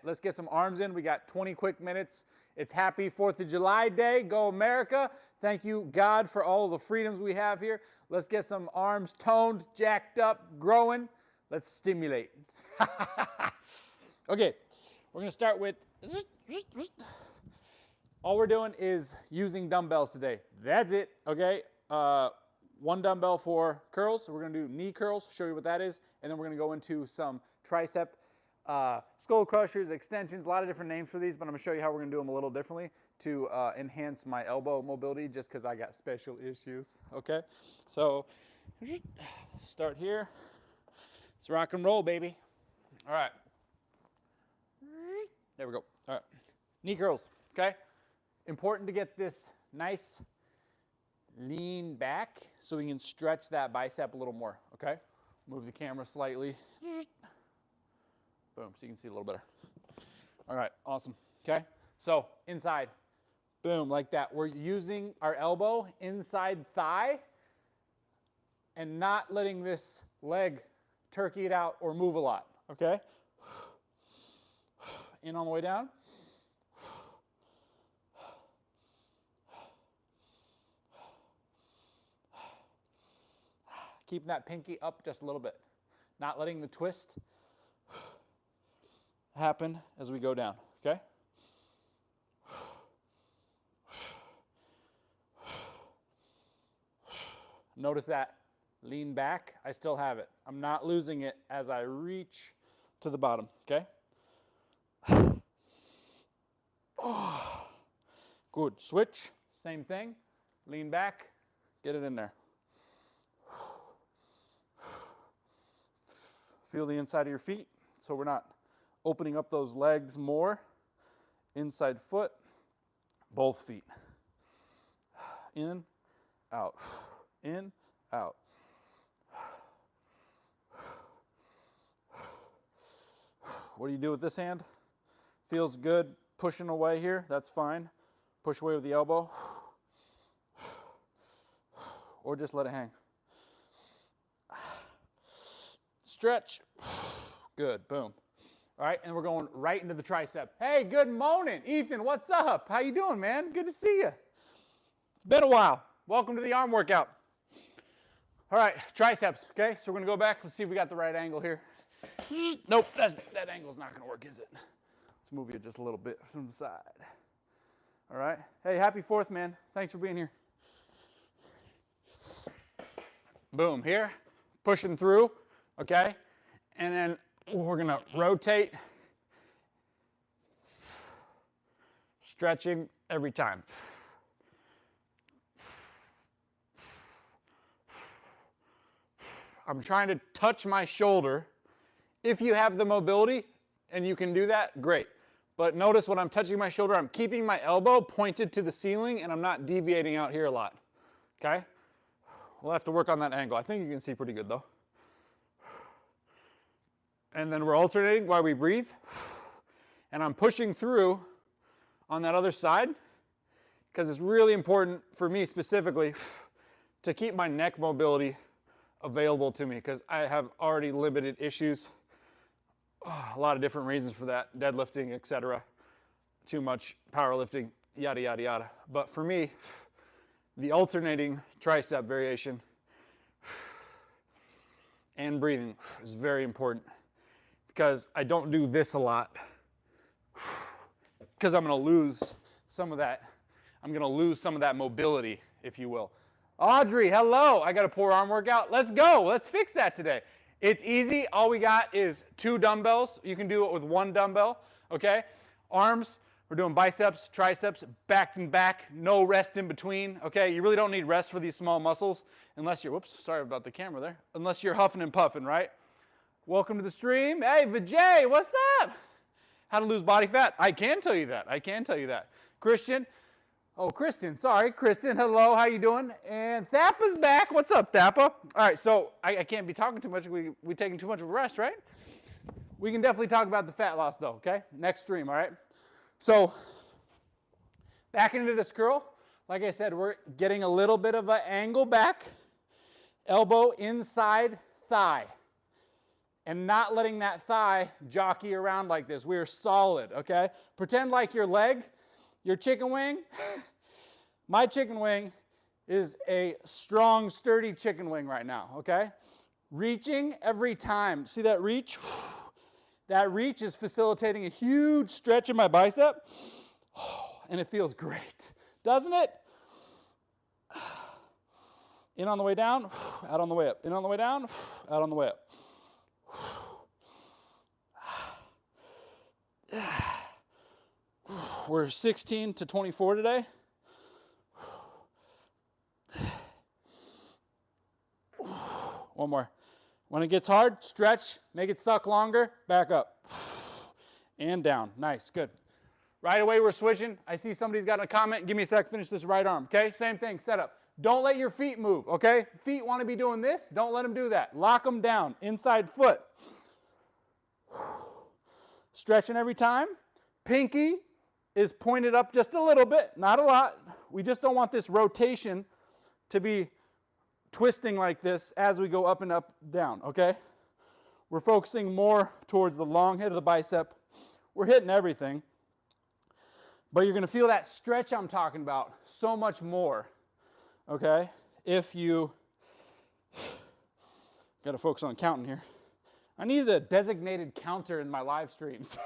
let's get some arms in. We got 20 quick minutes. It's happy 4th of July day. Go America. Thank you, God, for all the freedoms we have here. Let's get some arms toned, jacked up, growing. Let's stimulate. Okay, we're going to start with, all we're doing is using dumbbells today. That's it, okay? One dumbbell for curls. So we're going to do knee curls, show you what that is, and then we're going to go into some tricep skull crushers, extensions, a lot of different names for these, but I'm going to show you how we're going to do them a little differently to enhance my elbow mobility just because I got special issues, okay? So start here. Let's rock and roll, baby. All right. There we go. All right. Knee curls, okay? Important to get this nice lean back so we can stretch that bicep a little more, okay? Move the camera slightly. Boom, so you can see a little better. All right, awesome, okay? So inside, boom, like that. We're using our elbow inside thigh and not letting this leg turkey it out or move a lot, okay? In on the way down. Keeping that pinky up just a little bit. Not letting the twist happen as we go down, okay? Notice that lean back, I still have it. I'm not losing it as I reach to the bottom, okay? Oh, good, switch, same thing, lean back, get it in there. Feel the inside of your feet so we're not opening up those legs more. Inside foot, both feet. In, out, in, out. What do you do with this hand? Feels good pushing away here, that's fine. Push away with the elbow. Or just let it hang. Stretch. Good, boom. All right, and we're going right into the tricep. Hey, good morning. Ethan, what's up? How you doing, man? Good to see you. It's been a while. Welcome to the arm workout. All right, triceps, okay? So we're gonna go back. Let's see if we got the right angle here. Nope, that angle's not gonna work, is it? Let's move you just a little bit from the side. All right, hey, happy 4th, man. Thanks for being here. Boom, here, pushing through, okay? And then we're gonna rotate, stretching every time. I'm trying to touch my shoulder. If you have the mobility and you can do that, great. But notice when I'm touching my shoulder, I'm keeping my elbow pointed to the ceiling and I'm not deviating out here a lot, okay? We'll have to work on that angle. I think you can see pretty good though. And then we're alternating while we breathe. And I'm pushing through on that other side because it's really important for me specifically to keep my neck mobility available to me because I have already limited issues. A lot of different reasons for that, deadlifting, etc. Too much powerlifting, yada, yada, yada. But for me, the alternating tricep variation and breathing is very important because I don't do this a lot because I'm going to lose some of that. I'm going to lose some of that mobility, if you will. Audrey, hello. I got a poor arm workout. Let's go. Let's fix that today. It's easy. All we got is 2 dumbbells. You can do it with 1 dumbbell, okay? Arms, we're doing biceps, triceps, back and back, no rest in between, okay? You really don't need rest for these small muscles unless you're, whoops, sorry about the camera there, unless you're huffing and puffing, right? Welcome to the stream. Hey, Vijay, what's up? How to lose body fat? I can tell you that. I can tell you that. Christian. Oh, Kristen, sorry. Kristen, hello, how you doing? And Thappa's back. What's up, Thappa? All right, so I can't be talking too much. We're taking too much of a rest, right? We can definitely talk about the fat loss, though, okay? Next stream, all right? So back into this curl. Like I said, we're getting a little bit of an angle back. Elbow inside thigh. and not letting that thigh jockey around like this. We are solid, okay? Pretend like your leg, your chicken wing. My chicken wing is a strong, sturdy chicken wing right now, okay? Reaching every time. See that reach? That reach is facilitating a huge stretch in my bicep, and it feels great, doesn't it? In on the way down, out on the way up. In on the way down, out on the way up. We're 16 to 24 today. One more. When it gets hard, stretch, make it suck longer, back up. And down. Nice, good. Right away, we're switching. I see somebody's got a comment. Give me a sec, finish this right arm, okay? Same thing, set up. Don't let your feet move, okay? Feet want to be doing this. Don't let them do that. Lock them down. Inside foot. Stretching every time. Pinky is pointed up just a little bit, not a lot. We just don't want this rotation to be twisting like this as we go up and up, down, okay? We're focusing more towards the long head of the bicep. We're hitting everything. But you're going to feel that stretch I'm talking about so much more, okay? If you, got to focus on counting here. I need a designated counter in my live streams.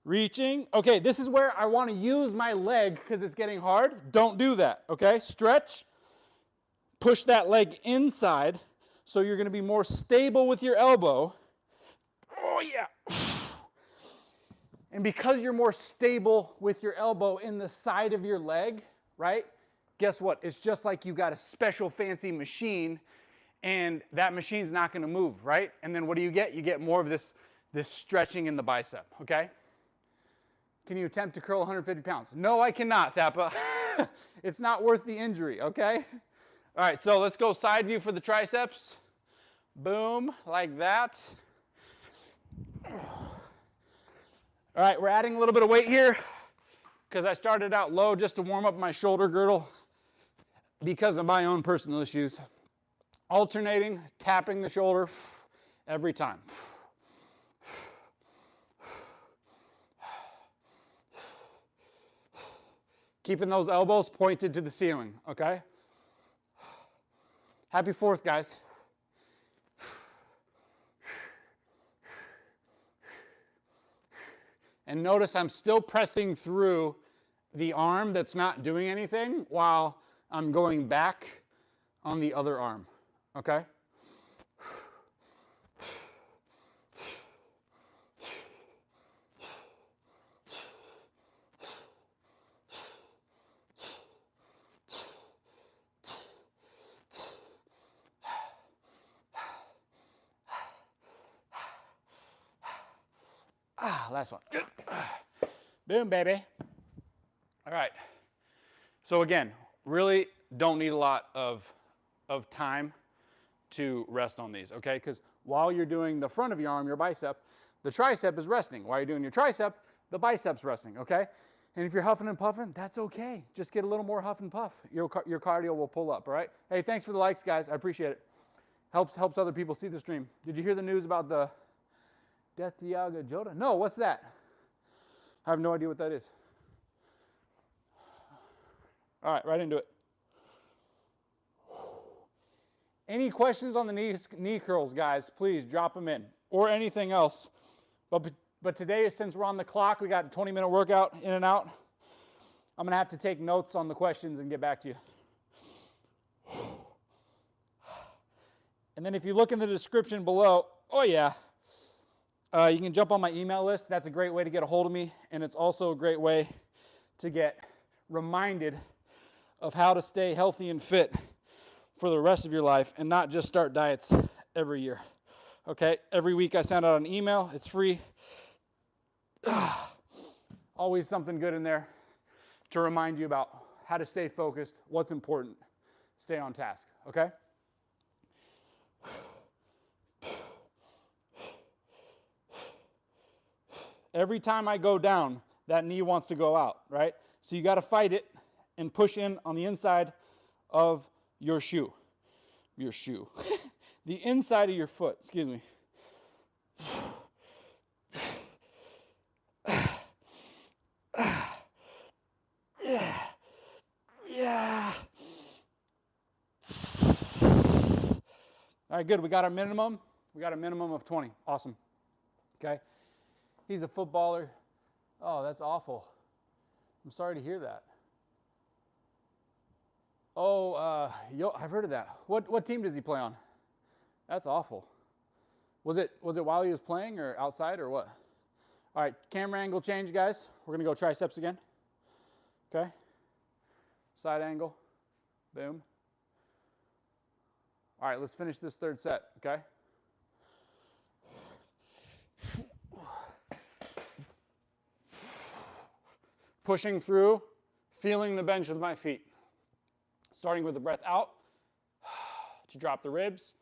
Reaching. Okay, this is where I want to use my leg because it's getting hard. Don't do that, okay? Stretch. Push that leg inside so you're going to be more stable with your elbow. Oh, yeah. And because you're more stable with your elbow in the side of your leg, right? Guess what? It's just like you got a special fancy machine and that machine's not going to move, right? And then what do you get? You get more of this stretching in the bicep, okay? Can you attempt to curl 150 pounds? No, I cannot, Thappa. It's not worth the injury, okay? All right, so let's go side view for the triceps. Boom, like that. All right, we're adding a little bit of weight here because I started out low just to warm up my shoulder girdle because of my own personal issues. Alternating, tapping the shoulder every time. Keeping those elbows pointed to the ceiling, okay? Happy 4th, guys. And notice I'm still pressing through the arm that's not doing anything while I'm going back on the other arm, okay? Last one. Boom, baby. All right. So again, really don't need a lot of time to rest on these, okay? Because while you're doing the front of your arm, your bicep, the tricep is resting. While you're doing your tricep, the bicep's resting, okay? And if you're huffing and puffing, that's okay. Just get a little more huff and puff. Your cardio will pull up, all right? Hey, thanks for the likes, guys. I appreciate it. Helps other people see the stream. Did you hear the news about the Death to Yaga Joda? No, what's that? I have no idea what that is. All right, right into it. Any questions on the knee curls, guys, please drop them in, or anything else. But today, since we're on the clock, we got a 20-minute workout in and out. I'm going to have to take notes on the questions and get back to you. And then if you look in the description below, oh yeah, you can jump on my email list. That's a great way to get a hold of me, and it's also a great way to get reminded of how to stay healthy and fit for the rest of your life and not just start diets every year. Okay? Every week I send out an email. It's free. Always something good in there to remind you about how to stay focused, what's important, stay on task. Okay? Every time I go down, that knee wants to go out, right? So you got to fight it and push in on the inside of your shoe. Your shoe. the inside of your foot, excuse me. Yeah. Yeah. All right, good. We got our minimum. We got a minimum of 20. Awesome. Okay. He's a footballer. Oh, that's awful. I'm sorry to hear that. Oh, I've heard of that. What team does he play on? That's awful. Was it while he was playing or outside or what? All right, camera angle change, guys. We're gonna go triceps again. Okay. Side angle. Boom. All right, let's finish this third set, okay? Pushing through, feeling the bench with my feet. Starting with the breath out to drop the ribs.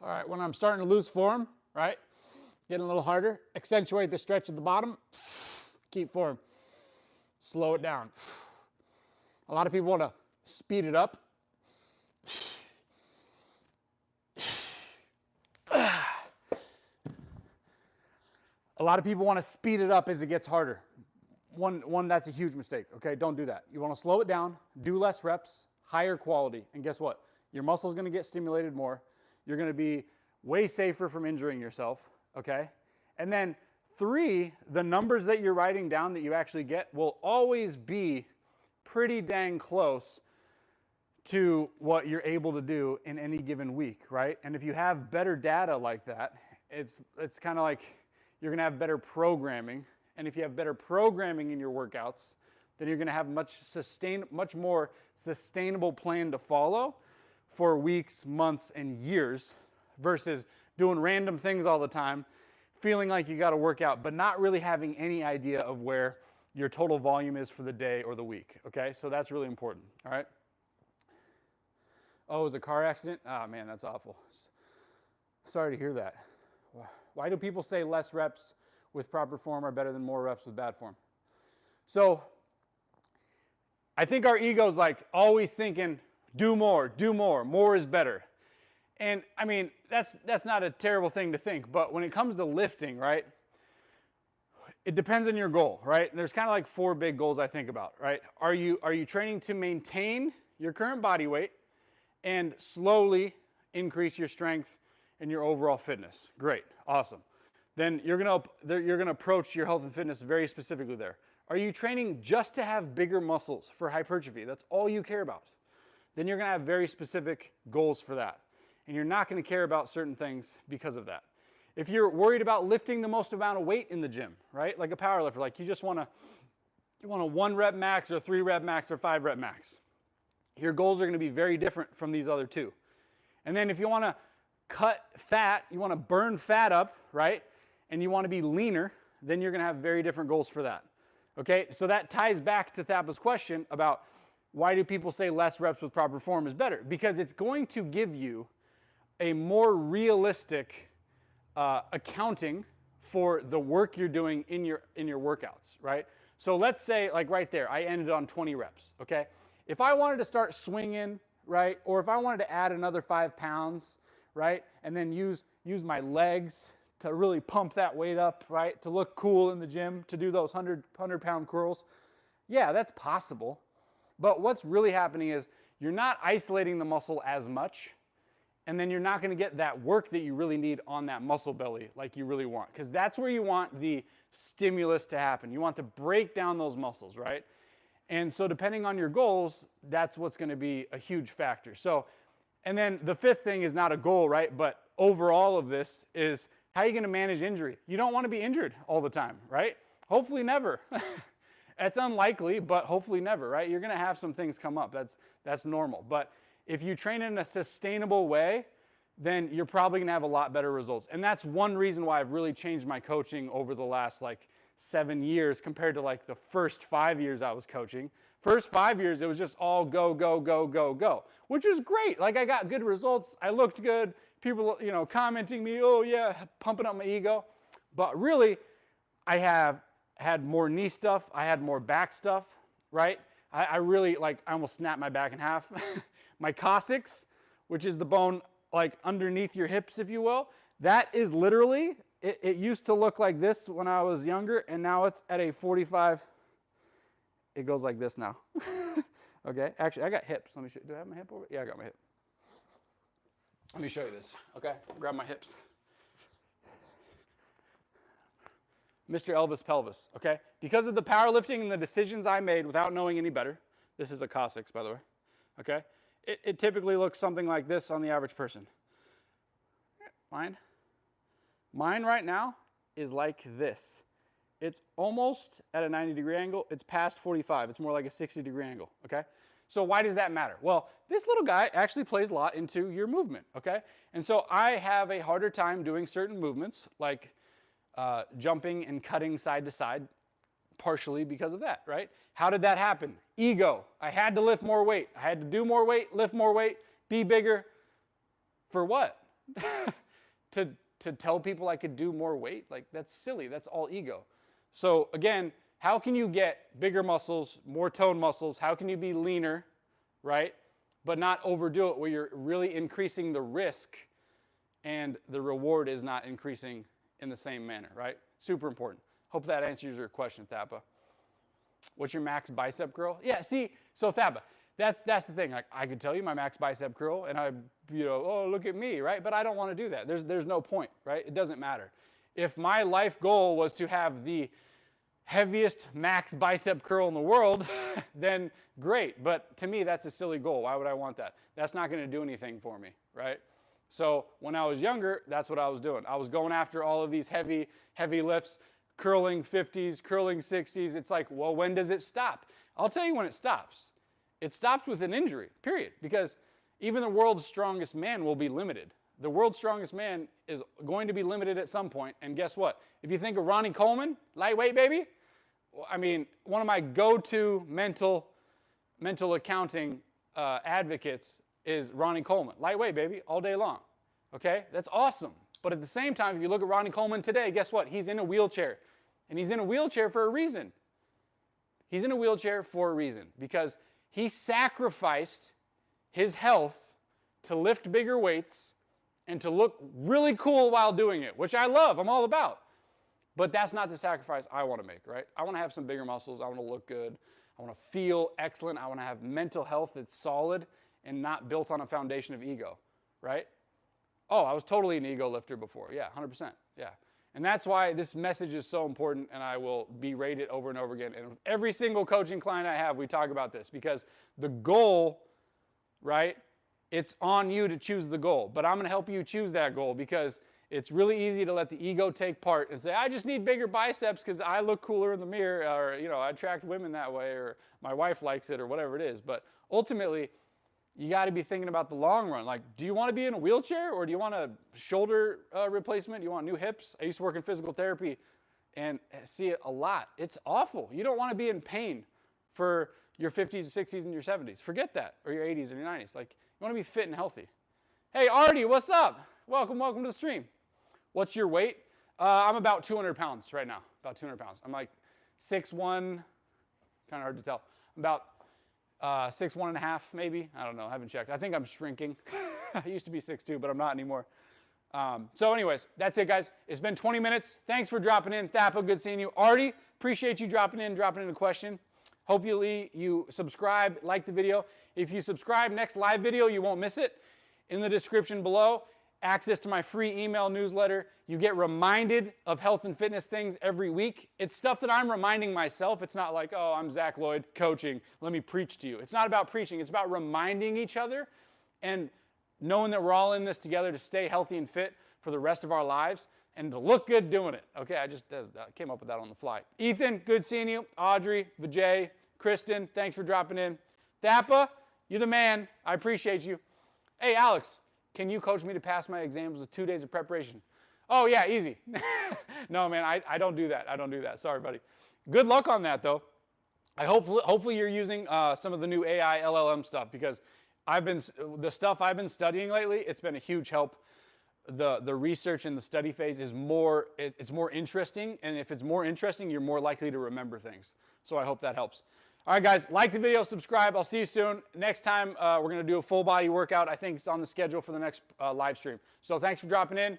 All right, when I'm starting to lose form, right, getting a little harder, accentuate the stretch at the bottom, keep form, slow it down. A lot of people want to speed it up. A lot of people want to speed it up as it gets harder. One, that's a huge mistake, okay? Don't do that. You want to slow it down, do less reps, higher quality, and guess what? Your muscle's going to get stimulated more. You're going to be way safer from injuring yourself, okay? And then 3, the numbers that you're writing down that you actually get will always be pretty dang close to what you're able to do in any given week, right? And if you have better data like that, it's kind of like you're going to have better programming. And if you have better programming in your workouts, then you're going to have much more sustainable plan to follow for weeks, months, and years versus doing random things all the time, feeling like you got to work out, but not really having any idea of where your total volume is for the day or the week, okay? So that's really important, all right? Oh, it was a car accident? Oh, man, that's awful. Sorry to hear that. Why do people say less reps with proper form are better than more reps with bad form? So I think our ego's like always thinking, do more, more is better. And I mean, that's not a terrible thing to think, but when it comes to lifting, right, it depends on your goal, right? And there's kind of like 4 big goals I think about, right? Are you training to maintain your current body weight and slowly increase your strength and your overall fitness? Great, awesome. Then you're gonna approach your health and fitness very specifically there. Are you training just to have bigger muscles for hypertrophy? That's all you care about. Then you're going to have very specific goals for that. And you're not going to care about certain things because of that. If you're worried about lifting the most amount of weight in the gym, right? Like a power lifter, like you want a 1 rep max or 3 rep max or 5 rep max. Your goals are going to be very different from these other 2. And then if you want to cut fat, you want to burn fat up, right? And you want to be leaner, then you're going to have very different goals for that. Okay? So that ties back to Thapa's question about why do people say less reps with proper form is better? Because it's going to give you a more realistic accounting for the work you're doing in your workouts, right? So let's say, like right there, I ended on 20 reps, okay? If I wanted to start swinging, right, or if I wanted to add another 5 pounds, right, and then use my legs to really pump that weight up, right, to look cool in the gym, to do those 100-pound curls, yeah, that's possible. But what's really happening is you're not isolating the muscle as much, and then you're not going to get that work that you really need on that muscle belly like you really want, because that's where you want the stimulus to happen. You want to break down those muscles, right? And so depending on your goals, that's what's going to be a huge factor. So, and then the 5th thing is not a goal, right? But overall of this is How are you going to manage injury? You don't want to be injured all the time, right? Hopefully never. It's unlikely, but hopefully never, right? You're going to have some things come up. That's normal. But if you train in a sustainable way, then you're probably going to have a lot better results. And that's one reason why I've really changed my coaching over the last like 7 years compared to like the first 5 years I was coaching. First 5 years, it was just all go, go, go, go, go, which is great. Like I got good results. I looked good. People, commenting me, oh yeah, pumping up my ego. But really, I have had more knee stuff. I had more back stuff, right? I really, I almost snapped my back in half. My coccyx, which is the bone like underneath your hips, if you will, that is literally, it used to look like this when I was younger, and now it's at a 45. It goes like this now. Okay, actually, I got hips. Let me show you. Do I have my hip over? Yeah, I got my hip. Let me show you this, okay? Grab my hips. Mr. Elvis Pelvis, okay? Because of the powerlifting and the decisions I made without knowing any better, this is a coccyx, by the way, okay? It typically looks something like this on the average person. Mine right now is like this. It's almost at a 90-degree angle. It's past 45. It's more like a 60-degree angle, okay? So why does that matter? Well, this little guy actually plays a lot into your movement, okay? And so I have a harder time doing certain movements, like jumping and cutting side to side, partially because of that, right? How did that happen? Ego. I had to lift more weight. I had to do more weight, lift more weight, be bigger. For what? to tell people I could do more weight? Like, that's silly. That's all ego. So again, how can you get bigger muscles, more toned muscles? How can you be leaner, right? But not overdo it where you're really increasing the risk and the reward is not increasing in the same manner, right? Super important. Hope that answers your question, Thapa. What's your max bicep curl? Yeah, see, so Thapa, that's the thing. Like, I could tell you my max bicep curl and oh, look at me, right? But I don't want to do that. There's no point, right? It doesn't matter. If my life goal was to have the heaviest max bicep curl in the world, then great. But to me, that's a silly goal. Why would I want that? That's not going to do anything for me, right? So when I was younger, that's what I was doing. I was going after all of these heavy lifts, curling 50s, curling 60s. It's like, well, when does it stop? I'll tell you when it stops. It stops with an injury, period. Because even the world's strongest man will be limited. The world's strongest man is going to be limited at some point. And guess what? If you think of Ronnie Coleman, lightweight baby, I mean, one of my go-to mental accounting advocates is Ronnie Coleman. Lightweight baby, all day long. Okay? That's awesome. But at the same time, if you look at Ronnie Coleman today, guess what? He's in a wheelchair. And he's in a wheelchair for a reason. He's in a wheelchair for a reason. Because he sacrificed his health to lift bigger weights and to look really cool while doing it, which I love. I'm all about. But that's not the sacrifice I want to make, right? I want to have some bigger muscles. I want to look good. I want to feel excellent. I want to have mental health that's solid and not built on a foundation of ego, right? Oh, I was totally an ego lifter before. Yeah, 100%. Yeah. And that's why this message is so important, and I will berate it over and over again. And with every single coaching client I have, we talk about this because the goal, right, it's on you to choose the goal. But I'm going to help you choose that goal because it's really easy to let the ego take part and say, I just need bigger biceps because I look cooler in the mirror, or, I attract women that way, or my wife likes it, or whatever it is. But ultimately, you got to be thinking about the long run. Like, do you want to be in a wheelchair, or do you want a shoulder replacement? Do you want new hips? I used to work in physical therapy and see it a lot. It's awful. You don't want to be in pain for your 50s, 60s, and your 70s. Forget that. Or your 80s and your 90s. Like, you want to be fit and healthy. Hey, Artie, what's up? Welcome to the stream. What's your weight? I'm about 200 pounds right now. About 200 pounds. I'm like 6'1", kind of hard to tell. I'm about 6'1 and a half, maybe. I don't know. I haven't checked. I think I'm shrinking. I used to be 6'2", but I'm not anymore. So anyways, that's it, guys. It's been 20 minutes. Thanks for dropping in. Thapa, good seeing you. Artie, appreciate you dropping in a question. Hopefully you subscribe, like the video. If you subscribe, next live video, you won't miss it. In the description below, access to my free email newsletter. You get reminded of health and fitness things every week. It's stuff that I'm reminding myself. It's not like, oh, I'm Zach Lloyd coaching. Let me preach to you. It's not about preaching. It's about reminding each other and knowing that we're all in this together to stay healthy and fit for the rest of our lives. and to look good doing it. Okay, I just came up with that on the fly. Ethan, good seeing you. Audrey, Vijay, Kristen, thanks for dropping in. Thappa, you're the man. I appreciate you. Hey, Alex, can you coach me to pass my exams with 2 days of preparation? Oh, yeah, easy. No, man, I don't do that. I don't do that. Sorry, buddy. Good luck on that, though. Hopefully you're using some of the new AI LLM stuff, because the stuff I've been studying lately, it's been a huge help. The research and the study phase is more interesting, and if it's more interesting, you're more likely to remember things. So I hope that helps. All right, guys, like the video, subscribe. I'll see you soon. Next time, we're going to do a full body workout. I think it's on the schedule for the next live stream. So thanks for dropping in.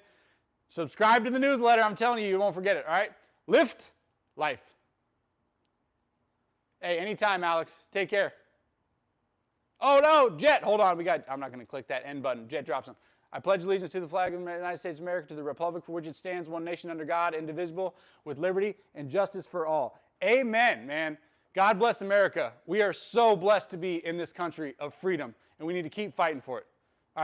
Subscribe to the newsletter. I'm telling you, you won't forget it, all right? Lift life. Hey, anytime, Alex. Take care. Oh, no, Jet. Hold on. I'm not going to click that end button. Jet drops them. I pledge allegiance to the flag of the United States of America, to the republic for which it stands, one nation under God, indivisible, with liberty and justice for all. Amen, man. God bless America. We are so blessed to be in this country of freedom, and we need to keep fighting for it.